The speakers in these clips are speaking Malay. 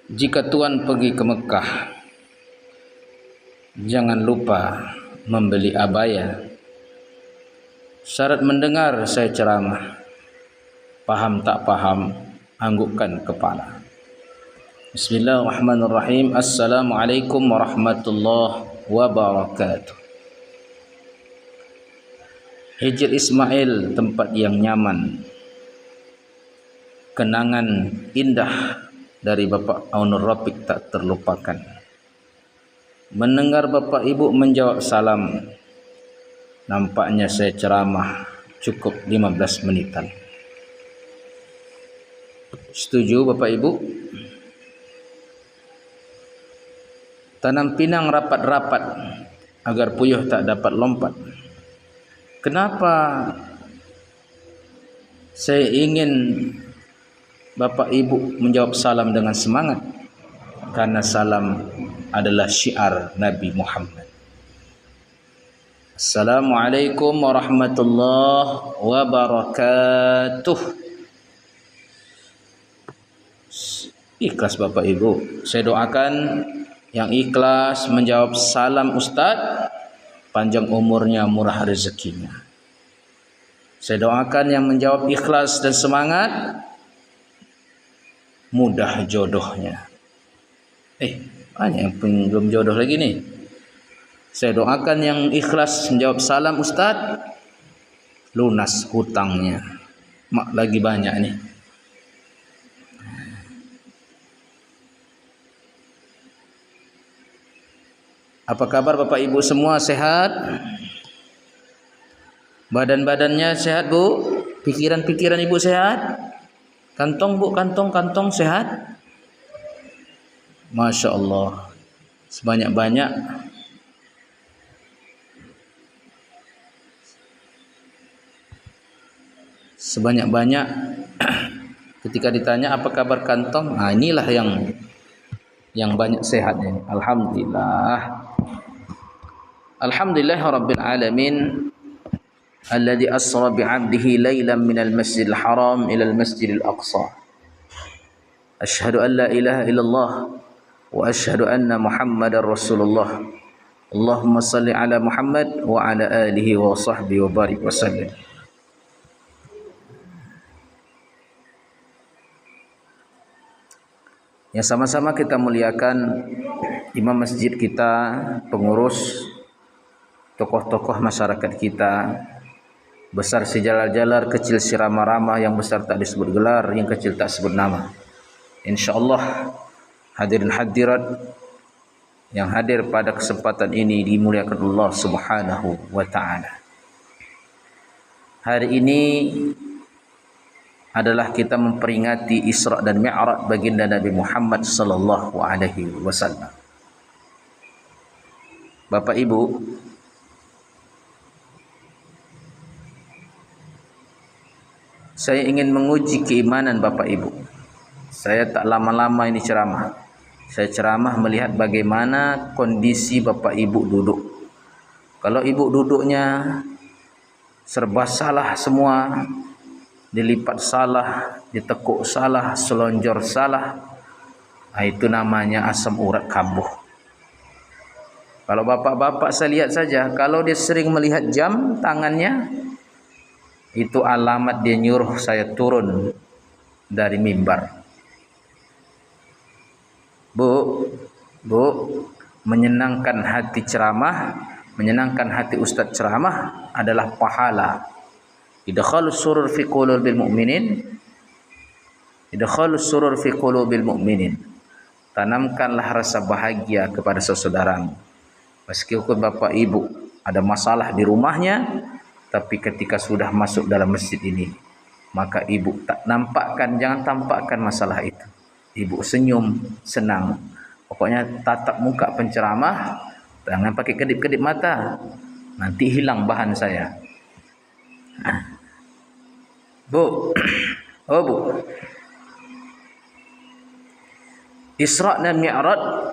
Jika Tuan pergi ke Mekah, jangan lupa membeli abaya. Syarat mendengar saya ceramah. Paham tak paham, anggukkan kepala. Bismillahirrahmanirrahim. Assalamualaikum warahmatullahi wabarakatuh. Hijr Ismail, tempat yang nyaman. Kenangan indah dari Bapak Aunur Rafiq tak terlupakan. Mendengar Bapak Ibu menjawab salam, nampaknya saya ceramah cukup 15 menitan. Setuju Bapak Ibu? Tanam pinang rapat-rapat agar puyuh tak dapat lompat. Kenapa saya ingin Bapak Ibu menjawab salam dengan semangat? Karena salam adalah syiar Nabi Muhammad. Assalamualaikum warahmatullahi wabarakatuh. Ikhlas Bapak Ibu. Saya doakan yang ikhlas menjawab salam Ustaz, panjang umurnya, murah rezekinya. Saya doakan yang menjawab ikhlas dan semangat, mudah jodohnya. Banyak yang belum jodoh lagi nih. Saya doakan yang ikhlas menjawab salam Ustaz, lunas hutangnya. Mak lagi banyak nih. Apa kabar Bapak Ibu semua, sehat? Badan-badannya sehat Bu? Pikiran-pikiran Ibu sehat? Kantong Bu, kantong sehat? Masya Allah. Sebanyak-banyak ketika ditanya apa kabar kantong, inilah yang banyak sehat ini. Alhamdulillah. Alhamdulillahirabbil alamin. Alladzi asra bi'abdihi lailan minal masjidil haram ilal masjidil aqsa. Asyhadu an la ilaha illallah wa asyhadu anna Muhammadar Rasulullah. Allahumma salli ala Muhammad wa ala alihi wa sahbihi wa barik wa sallim. Yang sama-sama kita muliakan imam masjid kita, pengurus, tokoh-tokoh masyarakat kita, besar si jalar-jalar, kecil si ramah-ramah, yang besar tak disebut gelar, yang kecil tak sebut nama. InsyaAllah hadirin hadirat yang hadir pada kesempatan ini dimuliakan Allah Subhanahu wa ta'ala. Hari ini adalah kita memperingati Isra dan Mi'raj baginda Nabi Muhammad sallallahu alaihi wasallam. Bapak Ibu, saya ingin menguji keimanan Bapak Ibu. Saya tak lama-lama ini ceramah. Saya ceramah melihat bagaimana kondisi Bapak Ibu duduk. Kalau Ibu duduknya serba salah semua, dilipat salah, ditekuk salah, selonjor salah, itu namanya asam urat kambuh. Kalau bapak-bapak saya lihat saja, kalau dia sering melihat jam tangannya, itu alamat dia nyuruh saya turun dari mimbar. Bu, menyenangkan hati ceramah, menyenangkan hati ustaz ceramah adalah pahala. Idkhalus surur fi qulubil mu'minin. Idkhalus surur fi qulubil mu'minin. Tanamkanlah rasa bahagia kepada saudaramu. Meskipun Bapak Ibu ada masalah di rumahnya, tapi ketika sudah masuk dalam masjid ini, maka Ibu tak nampakkan, jangan tampakkan masalah itu. Ibu senyum, senang. Pokoknya tatap muka penceramah, jangan pakai kedip-kedip mata. Nanti hilang bahan saya. Bu, Bu. Isra dan Mi'raj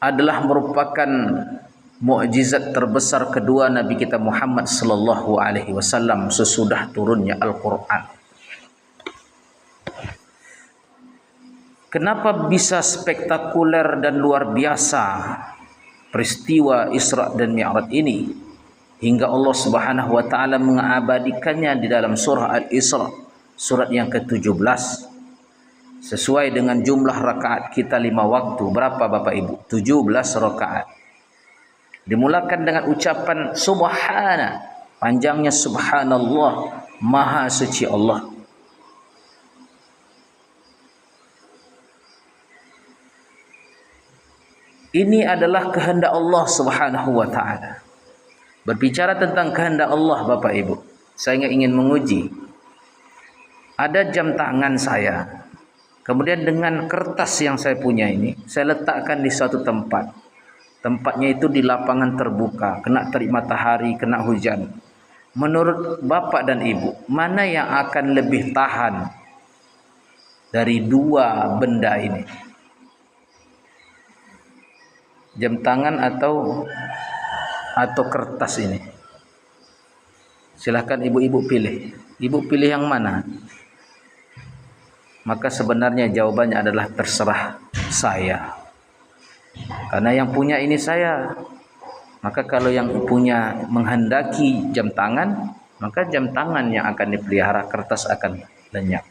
adalah merupakan mukjizat terbesar kedua Nabi kita Muhammad sallallahu alaihi wasallam sesudah turunnya Al-Qur'an. Kenapa bisa spektakuler dan luar biasa peristiwa Isra dan Mi'raj ini hingga Allah Subhanahu wa taala mengabadikannya di dalam surah Al-Isra, surat yang ke-17, sesuai dengan jumlah rakaat kita 5 waktu. Berapa Bapak Ibu? 17 rakaat. Dimulakan dengan ucapan subhana, panjangnya subhanallah, maha suci Allah. Ini adalah kehendak Allah Subhanahu wa taala. Berbicara tentang kehendak Allah Bapak Ibu, saya ingin menguji. Ada jam tangan saya. Kemudian dengan kertas yang saya punya ini, saya letakkan di suatu tempat. Tempatnya itu di lapangan terbuka, kena terik matahari, kena hujan. Menurut Bapak dan Ibu, mana yang akan lebih tahan dari dua benda ini? Jam tangan atau kertas ini? Silahkan ibu-ibu pilih. Ibu pilih yang mana? Maka sebenarnya jawabannya adalah terserah saya. Karena yang punya ini saya. Maka kalau yang punya menghendaki jam tangan, maka jam tangan yang akan dipelihara, kertas akan lenyap.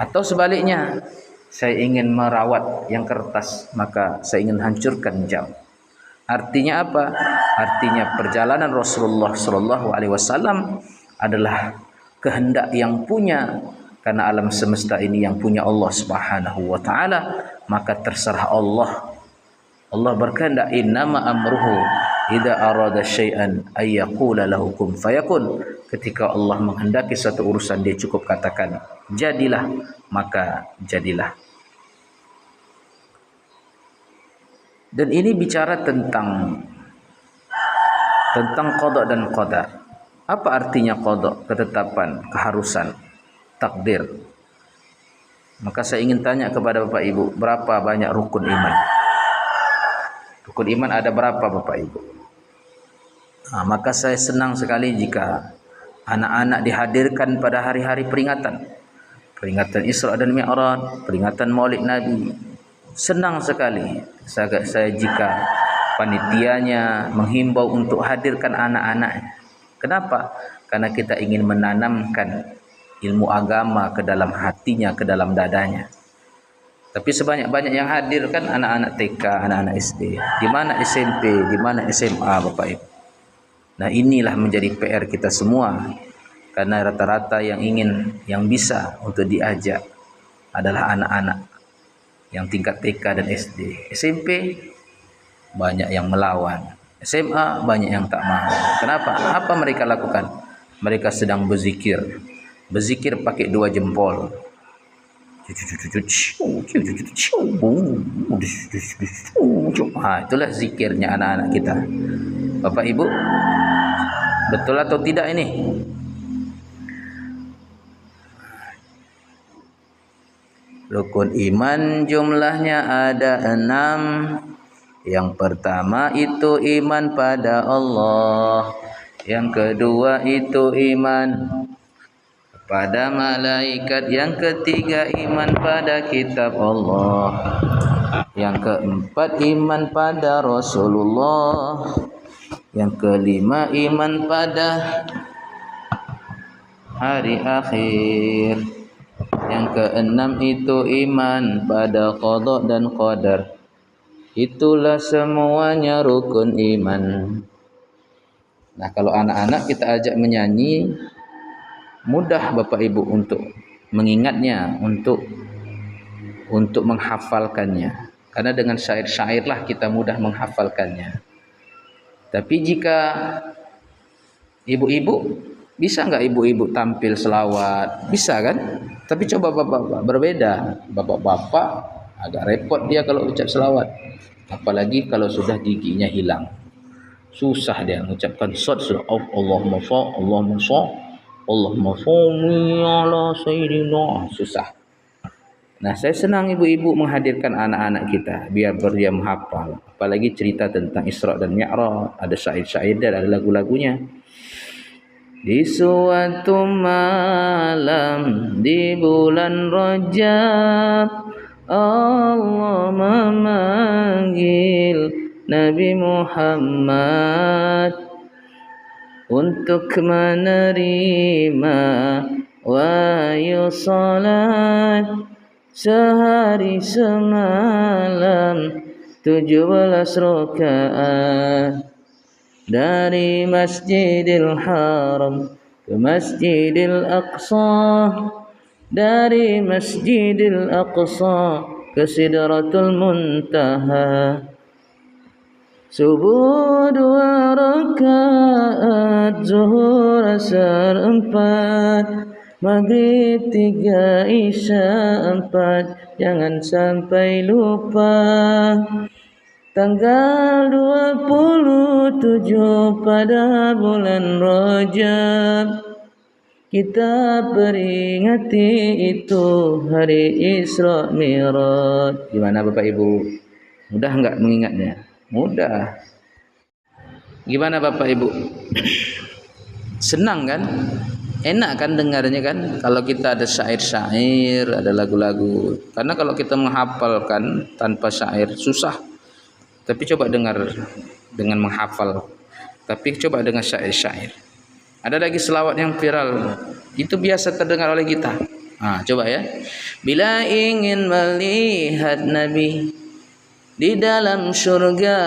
Atau sebaliknya, saya ingin merawat yang kertas, maka saya ingin hancurkan jam. Artinya apa? Artinya perjalanan Rasulullah Shallallahu Alaihi Wasallam adalah kehendak yang punya, karena alam semesta ini yang punya Allah Subhanahu Wa Taala, maka terserah Allah. Allah berkehendak, innama amruhu idza arada syai'an ay yaqula lahu kun fayakun. Ketika Allah menghendaki satu urusan, dia cukup katakan jadilah, maka jadilah. Dan ini bicara tentang qada dan qadar. Apa artinya qada? Ketetapan, keharusan, takdir. Maka saya ingin tanya kepada Bapak Ibu, berapa banyak rukun iman? Rukun iman ada berapa Bapak Ibu? Maka saya senang sekali jika anak-anak dihadirkan pada hari-hari peringatan Isra dan Mi'raj, peringatan Maulid Nabi. Senang sekali saya jika panitianya menghimbau untuk hadirkan anak-anak. Kenapa? Karena kita ingin menanamkan ilmu agama ke dalam hatinya, ke dalam dadanya. Tapi sebanyak-banyak yang hadir kan anak-anak TK, anak-anak SD. Di mana SMP, di mana SMA Bapak Ibu? Nah, inilah menjadi PR kita semua. Karena rata-rata yang bisa untuk diajak adalah anak-anak yang tingkat TK dan SD. SMP banyak yang melawan, SMA banyak yang tak mau. Kenapa? Apa mereka lakukan? Mereka sedang berzikir pakai dua jempol. Itulah zikirnya anak-anak kita. Bapak Ibu, betul atau tidak ini? Rukun iman jumlahnya ada 6. Yang pertama itu iman pada Allah. Yang kedua itu iman pada malaikat. Yang ketiga iman pada kitab Allah. Yang keempat iman pada Rasulullah. Yang kelima iman pada hari akhir. Yang keenam itu iman pada qada dan qadar. Itulah semuanya rukun iman. Nah, kalau anak-anak kita ajak menyanyi, mudah Bapak Ibu untuk mengingatnya, untuk menghafalkannya. Karena dengan syair-syairlah kita mudah menghafalkannya. Tapi jika ibu-ibu, bisa nggak ibu-ibu tampil selawat? Bisa kan? Tapi coba bapak-bapak, berbeda. Bapak-bapak agak repot dia kalau ucap selawat. Apalagi kalau sudah giginya hilang. Susah dia mengucapkan shad, Allahumma sholli ala sayyidina. Susah. Nah, saya senang ibu-ibu menghadirkan anak-anak kita biar dia menghafal. Apalagi cerita tentang Isra dan Mi'raj, ada syair-syair dan ada lagu-lagunya. Di suatu malam di bulan Rajab, Allah memanggil Nabi Muhammad untuk menerima wahyu salat sehari semalam 17 rakaat dari Masjidil Haram ke Masjidil Aqsa, dari Masjidil Aqsa ke Sidratul Muntaha. Subuh 2 rakaat, zuhur asar 4, maghrib 3, isya 4. Jangan sampai lupa. Tanggal 27 pada bulan Rajab, kita peringati itu hari Isra Mi'raj. Gimana Bapak Ibu? Mudah enggak mengingatnya? Mudah. Gimana Bapak Ibu? Senang kan? Enak kan dengarnya kan? Kalau kita ada syair-syair, ada lagu-lagu. Karena kalau kita menghafalkan tanpa syair susah. Tapi coba dengar dengan menghafal. Tapi coba dengan syair-syair. Ada lagi selawat yang viral. Itu biasa terdengar oleh kita. Coba ya. Bila ingin melihat Nabi di dalam surga,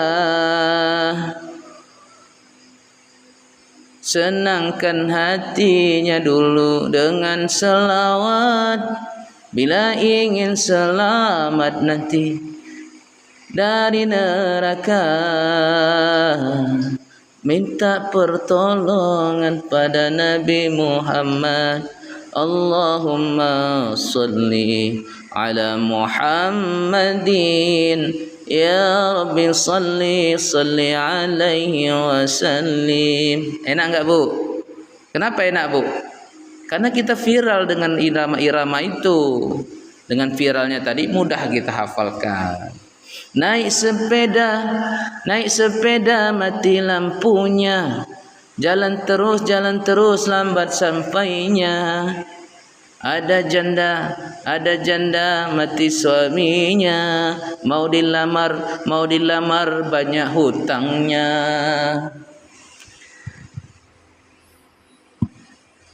senangkan hatinya dulu dengan selawat. Bila ingin selamat nanti dari neraka, minta pertolongan pada Nabi Muhammad. Allahumma salli ala Muhammadin, ya Rabbi salli alaihi wasallim. Enak enggak Bu? Kenapa enak Bu? Karena kita viral dengan irama-irama itu. Dengan viralnya tadi mudah kita hafalkan. Naik sepeda mati lampunya, jalan terus lambat sampainya. Ada janda mati suaminya, mau dilamar banyak hutangnya.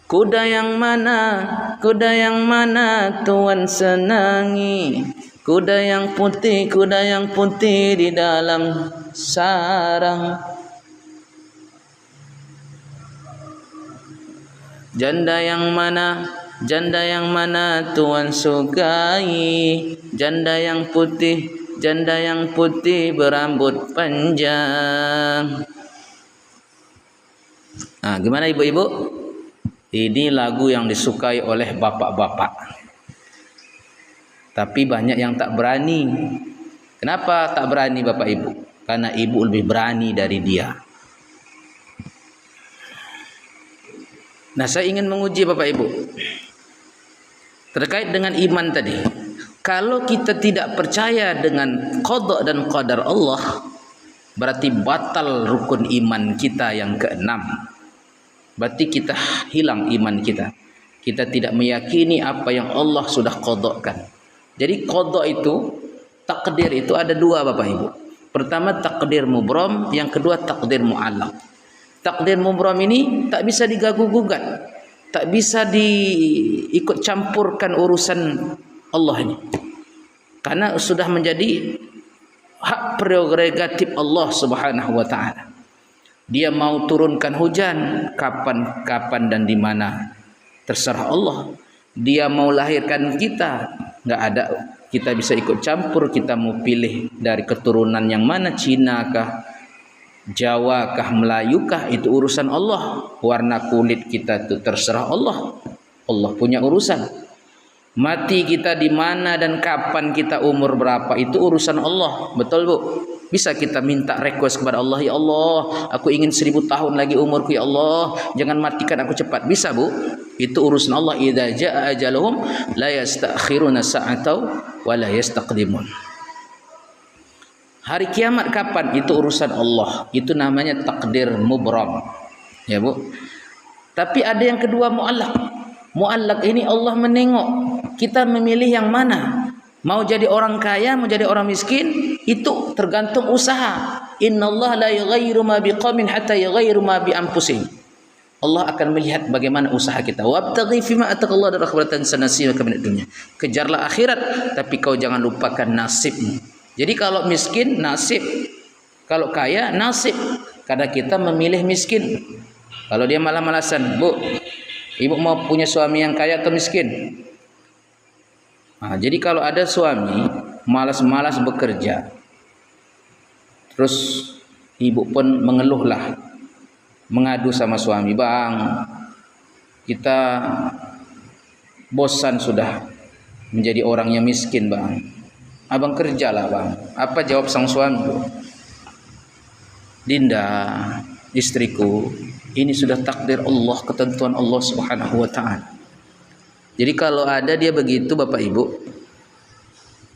Kuda yang mana Tuan senangi? Kuda yang putih di dalam sarang. Janda yang mana Tuan sukai? Janda yang putih berambut panjang. Gimana ibu-ibu? Ini lagu yang disukai oleh bapak-bapak. Tapi banyak yang tak berani. Kenapa tak berani Bapak Ibu? Karena ibu lebih berani dari dia. Nah, saya ingin menguji Bapak Ibu terkait dengan iman tadi. Kalau kita tidak percaya dengan qada dan qadar Allah, berarti batal rukun iman kita yang keenam. Berarti kita hilang iman kita. Kita tidak meyakini apa yang Allah sudah qadakan. Jadi qada itu, takdir itu ada dua Bapak Ibu. Pertama takdir mubram, yang kedua takdir mu'allaq. Takdir mubram ini tak bisa diganggu-gugat, tak bisa diikut campurkan urusan Allah ini. Karena sudah menjadi hak prerogatif Allah Subhanahu wa taala. Dia mau turunkan hujan kapan dan di mana, terserah Allah. Dia mau lahirkan kita, enggak ada kita bisa ikut campur. Kita mau pilih dari keturunan yang mana, Cina kah, Jawa kah, Melayu kah, itu urusan Allah. Warna kulit kita itu terserah Allah. Allah punya urusan. Mati kita di mana dan kapan, kita umur berapa, itu urusan Allah. Betul Bu? Bisa kita minta request kepada Allah, ya Allah, aku ingin 1000 tahun lagi umurku, ya Allah, jangan matikan aku cepat. Bisa Bu? Itu urusan Allah. Idza jaa ajaluhum la yastakhiruna sa'atan wa la yastaqdimun. Hari kiamat kapan, itu urusan Allah. Itu namanya takdir mubram. Ya Bu. Tapi ada yang kedua, mu'allaq. Mu'allaq ini Allah menengok, kita memilih yang mana. Mau jadi orang kaya, mau jadi orang miskin, itu tergantung usaha. Innallaha la yughayyiru ma biqaumin hatta yughayyiru ma bi anfusihim. Allah akan melihat bagaimana usaha kita. Wabtaghi fima ataqallahu darahmatan sanasiyaka minad dunya. Kejarlah akhirat, tapi kau jangan lupakan nasibmu. Jadi kalau miskin nasib, kalau kaya nasib. Karena kita memilih miskin. Kalau dia malas-malasan, Bu, ibu mau punya suami yang kaya atau miskin? Nah, jadi kalau ada suami malas-malas bekerja, terus ibu pun mengeluhlah, mengadu sama suami, bang, kita bosan sudah menjadi orang yang miskin, bang. Abang kerjalah, bang. Apa jawab sang suami? Dinda, istriku, ini sudah takdir Allah, ketentuan Allah Subhanahu wa ta'ala. Jadi kalau ada dia begitu Bapak Ibu,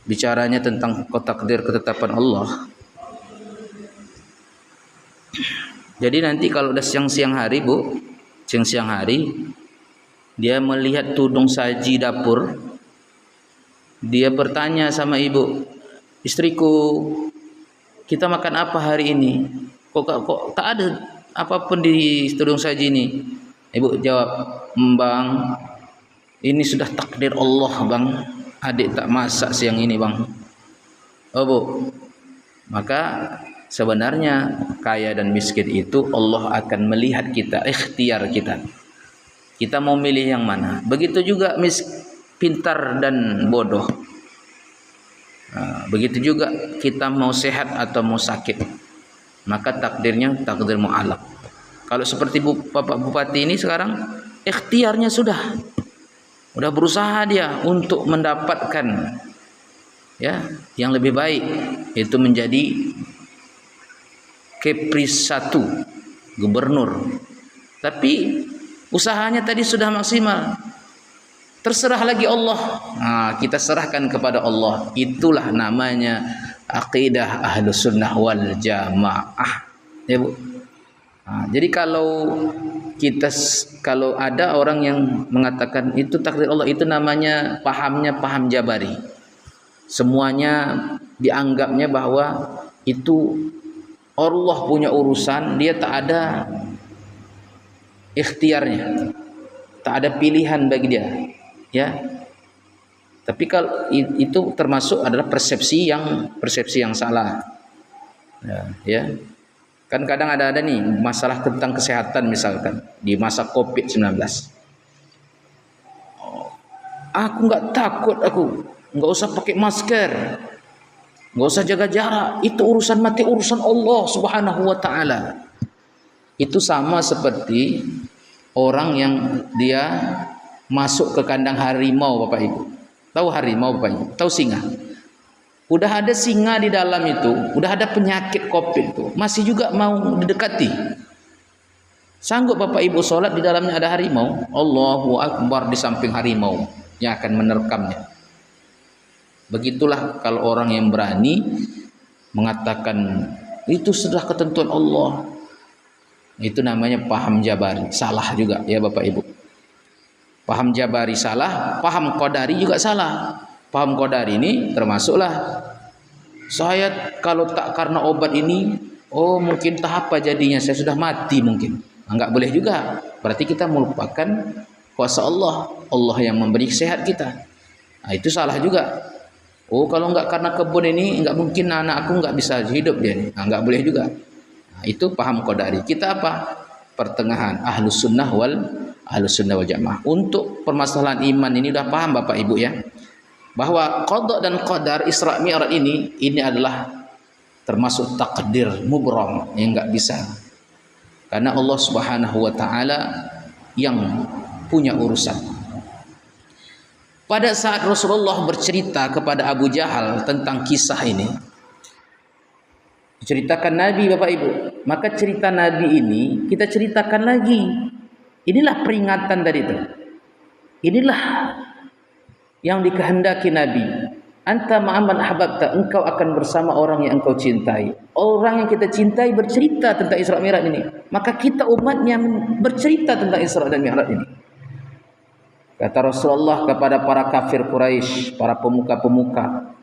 bicaranya tentang takdir ketetapan Allah. Jadi nanti kalau udah siang-siang hari, Bu, siang-siang hari, dia melihat tudung saji dapur, dia bertanya sama ibu, istriku, kita makan apa hari ini? Kok tak ada apapun di tudung saji ini? Ibu jawab, Bang, ini sudah takdir Allah, bang. Adik tak masak siang ini, bang. Oh, Bu. Maka sebenarnya kaya dan miskin itu Allah akan melihat kita, ikhtiar kita. Kita mau milih yang mana? Begitu juga pintar dan bodoh. Nah, begitu juga kita mau sehat atau mau sakit. Maka takdirnya takdir mu'alaq. Kalau seperti Bapak Bupati ini sekarang ikhtiarnya sudah berusaha dia untuk mendapatkan ya yang lebih baik, itu menjadi Kepris 1 gubernur. Tapi usahanya tadi sudah maksimal. Terserah lagi Allah. Nah, kita serahkan kepada Allah. Itulah namanya aqidah Ahlus Sunnah wal Jamaah. Ya, Bu. Nah, jadi kalau ada orang yang mengatakan itu takdir Allah, itu namanya paham Jabari. Semuanya dianggapnya bahwa itu Allah punya urusan, dia tak ada ikhtiarnya, tak ada pilihan bagi dia, ya. Tapi kalau itu termasuk adalah persepsi yang salah, ya. Kan kadang ada nih masalah tentang kesehatan, misalkan di masa COVID-19. Aku nggak takut, aku nggak usah pakai masker, nggak usah jaga jarak. Itu urusan mati, urusan Allah Subhanahu wa ta'ala. Itu sama seperti orang yang dia masuk ke kandang harimau, Bapak Ibu. Tahu harimau, Bapak Ibu? Tahu singa? Udah ada singa di dalam itu, udah ada penyakit COVID itu, masih juga mau didekati. Sanggup Bapak Ibu sholat di dalamnya ada harimau? Allahu Akbar, di samping harimau yang akan menerkamnya. Begitulah kalau orang yang berani mengatakan itu sudah ketentuan Allah. Itu namanya paham Jabari, salah juga ya Bapak Ibu. Paham Jabari salah, paham Qadari juga salah. Paham Qadari ini termasuklah, saya kalau tak karena obat ini, oh mungkin tak apa jadinya, saya sudah mati mungkin. Enggak boleh juga. Berarti kita melupakan kuasa Allah, Allah yang memberi sehat kita. Nah, itu salah juga. Oh kalau enggak karena kebun ini, enggak mungkin anak aku enggak bisa hidup dia. Nah, enggak boleh juga. Nah, itu paham Qadari. Kita apa? Pertengahan, Ahlus Sunnah wal Jamaah. Untuk permasalahan iman ini udah paham Bapak Ibu ya, bahwa qada dan qadar Isra Mi'raj ini adalah termasuk takdir mubram yang enggak bisa. Karena Allah Subhanahu wa ta'ala yang punya urusan. Pada saat Rasulullah bercerita kepada Abu Jahal tentang kisah ini, diceritakan Nabi Bapak Ibu, maka cerita Nabi ini kita ceritakan lagi. Inilah peringatan dari itu. Inilah yang dikehendaki Nabi. Anta ma'aman ahbabta, engkau akan bersama orang yang engkau cintai. Orang yang kita cintai bercerita tentang Isra Mi'raj ini, maka kita umatnya bercerita tentang Isra dan Mi'raj ini. Kata Rasulullah kepada para kafir Quraisy, para pemuka-pemuka,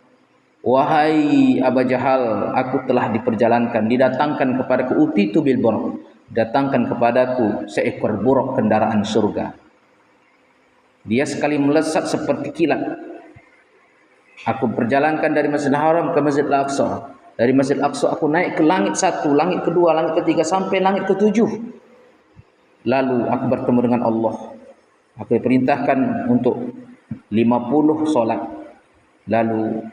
wahai Abu Jahal, aku telah diperjalankan, didatangkan kepadaku utitu bil buraq, datangkan kepadaku seekor buraq kendaraan surga. Dia sekali melesat seperti kilat. Aku perjalankan dari Masjidil Haram ke Masjidil Aqsa. Dari Masjidil Aqsa aku naik ke langit 1, langit kedua, langit ketiga sampai langit ke-7. Lalu aku bertemu dengan Allah. Aku diperintahkan untuk 50 solat. Lalu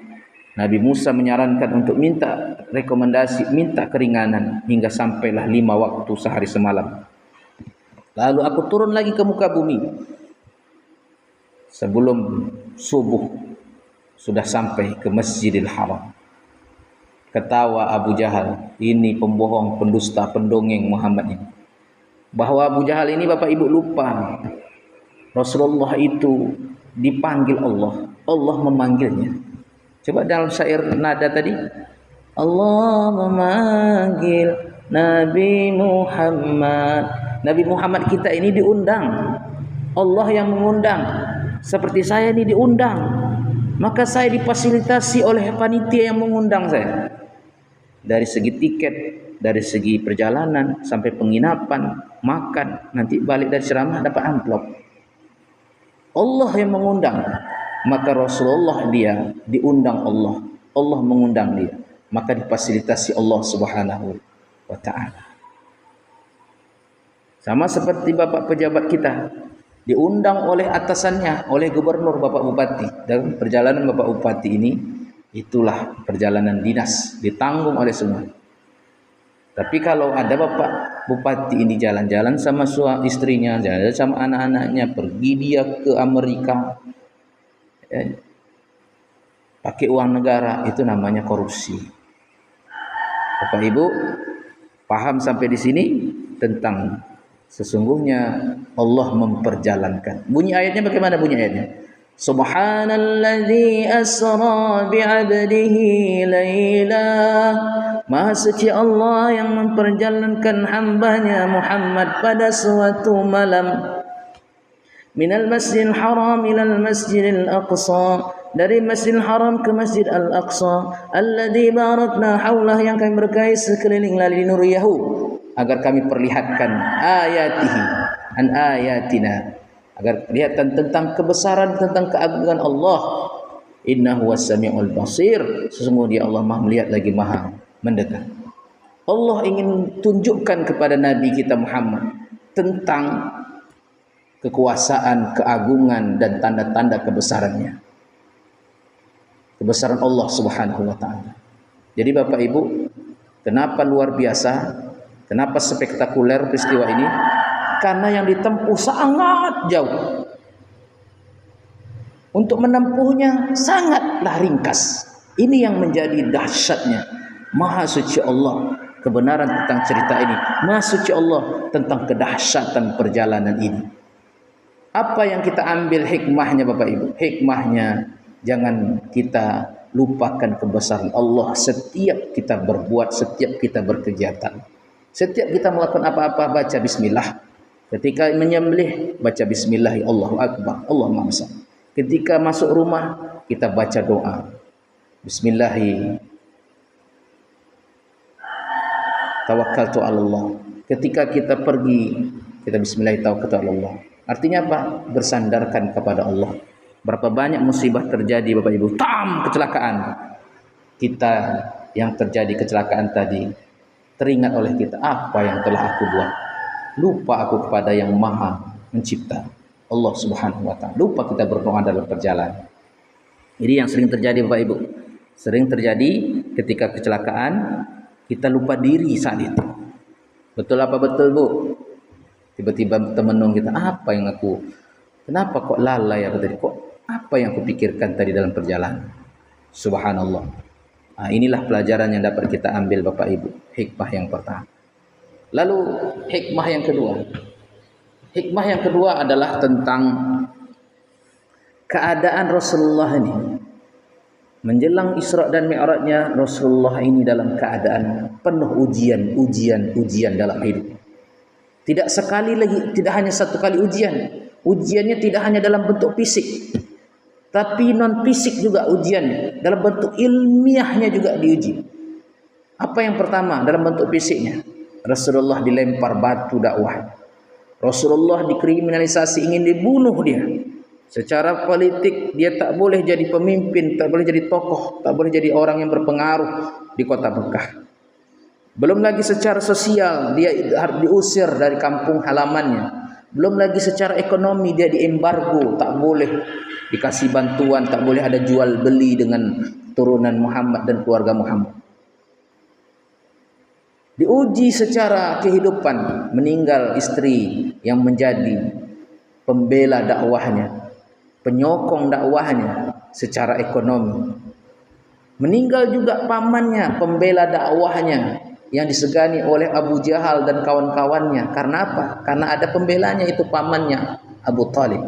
Nabi Musa menyarankan untuk minta rekomendasi, minta keringanan hingga sampailah 5 waktu sehari semalam. Lalu aku turun lagi ke muka bumi. Sebelum subuh sudah sampai ke Masjidil Haram. Ketawa Abu Jahal, ini pembohong, pendusta, pendongeng Muhammad ini. Bahwa Abu Jahal ini Bapak Ibu lupa Rasulullah itu dipanggil Allah, Allah memanggilnya. Coba dalam syair nada tadi, Allah memanggil Nabi Muhammad. Nabi Muhammad kita ini diundang, Allah yang mengundang. Seperti saya ini diundang, maka saya difasilitasi oleh panitia yang mengundang saya. Dari segi tiket, dari segi perjalanan, sampai penginapan, makan, nanti balik dari ceramah dapat amplop. Allah yang mengundang, maka Rasulullah dia diundang Allah, Allah mengundang dia, maka difasilitasi Allah Subhanahu wa ta'ala. Sama seperti bapak pejabat kita diundang oleh atasannya, oleh gubernur, bapak bupati. Dalam perjalanan bapak bupati ini, itulah perjalanan dinas, ditanggung oleh semua. Tapi kalau ada bapak bupati ini jalan-jalan sama istrinya, jalan sama anak-anaknya, pergi dia ke Amerika, pakai uang negara, itu namanya korupsi. Bapak Ibu paham sampai di sini tentang sesungguhnya Allah memperjalankan. Bunyi ayatnya bagaimana bunyi ayatnya? Subhanalladzi asra bi'abdihi laila. Maha suci Allah yang memperjalankan hambanya Muhammad pada suatu malam. Minal masjidil haram ilal masjidil aqsa. Dari Masjidil Haram ke Masjid Al-Aqsa. Alladzi barakna haulah, yang kami berkahi sekeliling lali nuriyahu, agar kami perlihatkan ayatihi an ayatina, agar kelihatan tentang kebesaran, tentang keagungan Allah. Innahu was-sami'ul basir, sesungguhnya Allah Maha melihat lagi Maha mendengar. Allah ingin tunjukkan kepada Nabi kita Muhammad tentang kekuasaan, keagungan dan tanda-tanda kebesarannya. Kebesaran Allah Subhanahu wa ta'ala. Jadi Bapak Ibu, kenapa luar biasa? Kenapa spektakuler peristiwa ini? Karena yang ditempuh sangat jauh. Untuk menempuhnya sangatlah ringkas. Ini yang menjadi dahsyatnya. Maha suci Allah, kebenaran tentang cerita ini. Maha suci Allah tentang kedahsyatan perjalanan ini. Apa yang kita ambil hikmahnya Bapak Ibu? Hikmahnya, jangan kita lupakan kebesaran Allah setiap kita berbuat, setiap kita berkegiatan. Setiap kita melakukan apa-apa, baca bismillah. Ketika menyembelih, baca bismillah, Allahu Akbar, Allah Maha Esa. Ketika masuk rumah, kita baca doa. Bismillah, tawakkaltu 'ala Allah. Ketika kita pergi, kita bismillah, tawakkaltu 'ala Allah. Artinya apa? Bersandarkan kepada Allah. Berapa banyak musibah terjadi Bapak Ibu, kecelakaan. Kita yang terjadi kecelakaan tadi, teringat oleh kita, apa yang telah aku buat. Lupa aku kepada yang Maha mencipta, Allah Subhanahu wa ta'ala. Lupa kita berdoa dalam perjalanan. Ini yang sering terjadi Bapak Ibu. Sering terjadi ketika kecelakaan, kita lupa diri saat itu. Betul apa betul Bu? Tiba-tiba temenung kita, apa yang aku, kenapa kok lalai aku tadi, kok apa yang aku pikirkan tadi dalam perjalanan. Subhanallah. Nah, inilah pelajaran yang dapat kita ambil Bapak Ibu. Hikmah yang pertama. Lalu hikmah yang kedua. Hikmah yang kedua adalah tentang keadaan Rasulullah ini. Menjelang Isra dan Mi'rajnya, Rasulullah ini dalam keadaan penuh ujian dalam hidup. Tidak sekali lagi, tidak hanya satu kali ujian. Ujiannya tidak hanya dalam bentuk fisik, tapi non fisik juga ujiannya. Dalam bentuk ilmiahnya juga diuji. Apa yang pertama dalam bentuk fisiknya? Rasulullah dilempar batu dakwah. Rasulullah dikriminalisasi, ingin dibunuh dia. Secara politik dia tak boleh jadi pemimpin, tak boleh jadi tokoh, tak boleh jadi orang yang berpengaruh di kota Mekah. Belum lagi secara sosial dia diusir dari kampung halamannya. Belum lagi secara ekonomi dia diembargo, tak boleh dikasih bantuan, tak boleh ada jual beli dengan turunan Muhammad dan keluarga Muhammad. Diuji secara kehidupan, meninggal istri yang menjadi pembela dakwahnya, penyokong dakwahnya secara ekonomi. Meninggal juga pamannya, pembela dakwahnya, yang disegani oleh Abu Jahal dan kawan-kawannya. Karena apa? Karena ada pembelanya, itu pamannya Abu Talib.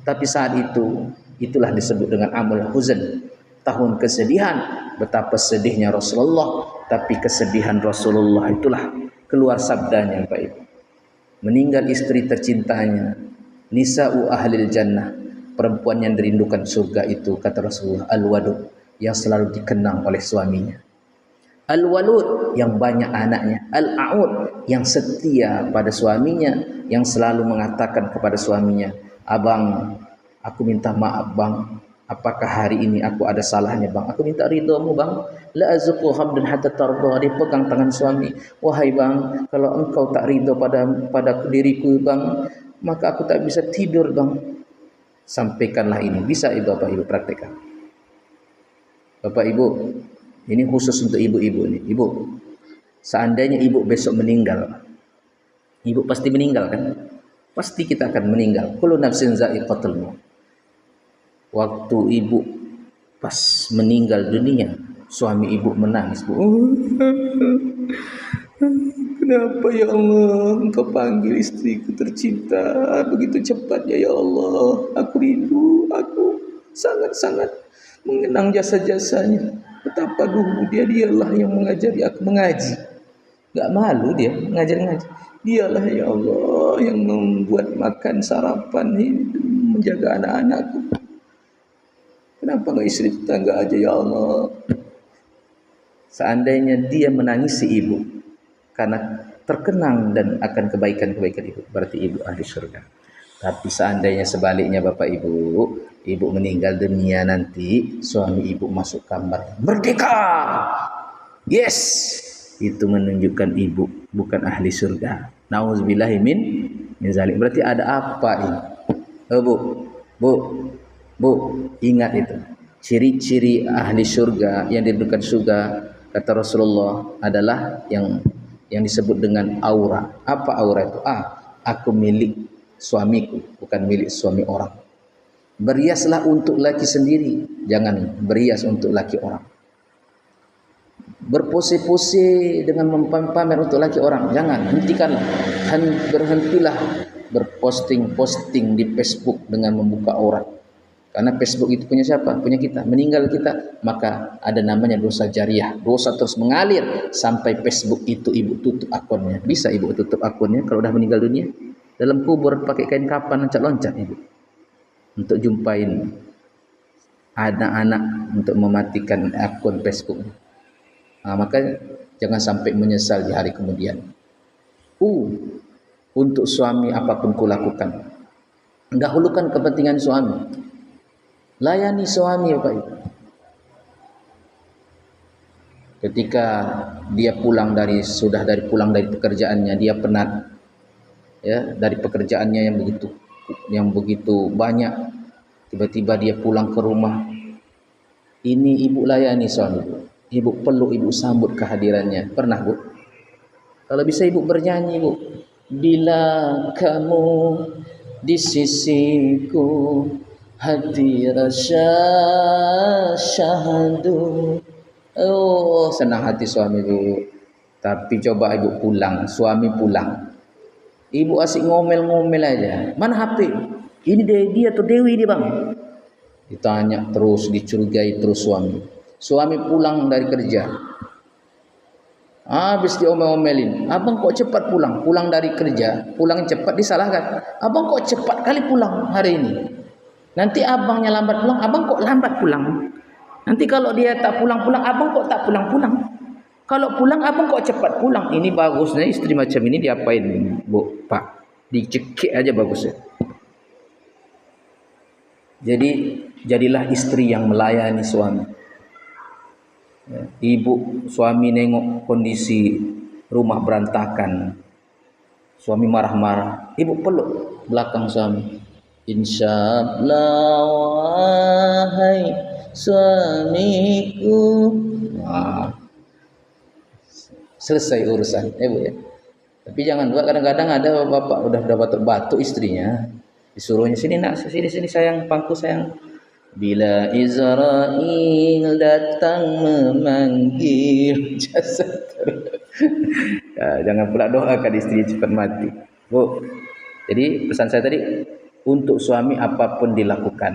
Tapi saat itu, itulah disebut dengan amul huzn, tahun kesedihan. Betapa sedihnya Rasulullah, tapi kesedihan Rasulullah itulah keluar sabdanya, Pak Ibu. Meninggal istri tercintanya, nisa'u ahlil jannah, perempuan yang dirindukan surga itu, kata Rasulullah, al-wadud, yang selalu dikenang oleh suaminya. Al-walud, yang banyak anaknya. Al-a'ud, yang setia pada suaminya, yang selalu mengatakan kepada suaminya, abang, aku minta maaf bang, apakah hari ini aku ada salahnya bang, aku minta ridhamu bang. La azuqu hamdan hatta tarda. Dia pegang tangan suami, wahai bang, kalau engkau tak ridha pada diriku bang, maka aku tak bisa tidur bang. Sampaikanlah ini. Bisa ibu, bapak ibu praktekkan. Bapak ibu, ini khusus untuk ibu-ibu nih. Ibu, seandainya ibu besok meninggal, ibu pasti meninggal kan? Pasti kita akan meninggal. Kullu nafsin za'iqatul maut. Waktu ibu pas meninggal dunia, suami ibu menangis, Bu. Kenapa ya Allah engkau panggil istriku tercinta begitu cepatnya ya Allah. Aku rindu, aku sangat-sangat mengenang jasa-jasanya. Betapa dulu dialah yang mengajari aku mengaji. Gak malu dia ngajar-ngajar. Dialah ya Allah yang membuat makan sarapan, menjaga anak-anakku. Kenapa gak istri tetangga aja ya Allah? Seandainya dia menangisi ibu karena terkenang dan akan kebaikan-kebaikan ibu, berarti ibu ahli surga. Tapi seandainya sebaliknya Bapak Ibu, ibu meninggal dunia nanti, suami ibu masuk kamar merdeka. Yes, itu menunjukkan ibu bukan ahli surga. Nauzubillahi min zalik. Berarti ada apa ini? Bu, ingat itu. Ciri-ciri ahli surga yang didudukan surga, kata Rasulullah, adalah yang disebut dengan aura. Apa aura itu? Aku milik suamiku, bukan milik suami orang. Berhiaslah untuk laki sendiri, jangan berhias untuk laki orang. Berpose-pose dengan pamer untuk laki orang, jangan. Hentikanlah, berhentilah berposting-posting di Facebook dengan membuka aurat. Karena Facebook itu punya siapa? Punya kita. Meninggal kita, maka ada namanya dosa jariah. Dosa terus mengalir sampai Facebook itu ibu tutup akunnya. Bisa ibu tutup akunnya kalau udah meninggal dunia? Dalam kubur pakai kain kapan loncat-loncat ibu. Untuk jumpain anak-anak, untuk mematikan akun Facebook. Maka jangan sampai menyesal di hari kemudian. Untuk suami apapun kulakukan. Dahulukan kepentingan suami. Layani suami Bapak Ibu. Ketika dia pulang dari pekerjaannya, dia penat. Ya, dari pekerjaannya yang begitu banyak, tiba-tiba dia pulang ke rumah. Ini ibu layani suami ibu. Ibu peluk, ibu sambut kehadirannya. Pernah Bu? Kalau bisa ibu bernyanyi Bu. Bila kamu di sisiku, hati rasa syahadu. Senang hati suami Bu. Tapi coba ibu pulang, suami pulang, ibu asik ngomel-ngomel aja. Mana HP? Ini dia atau Dewi dia bang? Ditanya terus, dicurigai terus suami. Suami pulang dari kerja, Habis diomel-omelin, abang kok cepat pulang? Pulang dari kerja, pulang cepat disalahkan. Abang kok cepat kali pulang hari ini? Nanti abangnya lambat pulang, abang kok lambat pulang? Nanti kalau dia tak pulang-pulang, abang kok tak pulang-pulang? Kalau pulang, abang kok cepat pulang? Ini bagusnya istri macam ini diapain, Bu, Pak? Dicekik aja bagusnya. Jadi, jadilah istri yang melayani suami. Ibu, suami nengok kondisi rumah berantakan, suami marah-marah, ibu peluk belakang suami. Insyaallah wahai suamiku. Selesai urusan, Bu ya. Tapi jangan buat, kadang-kadang ada bapak udah batuk-batuk istrinya, disuruhnya sini nak, sini sayang, pangku sayang. Bila Israel datang memanggil jasad. Jangan pula doakan istri cepat mati, Bu. Jadi pesan saya tadi, untuk suami apapun dilakukan.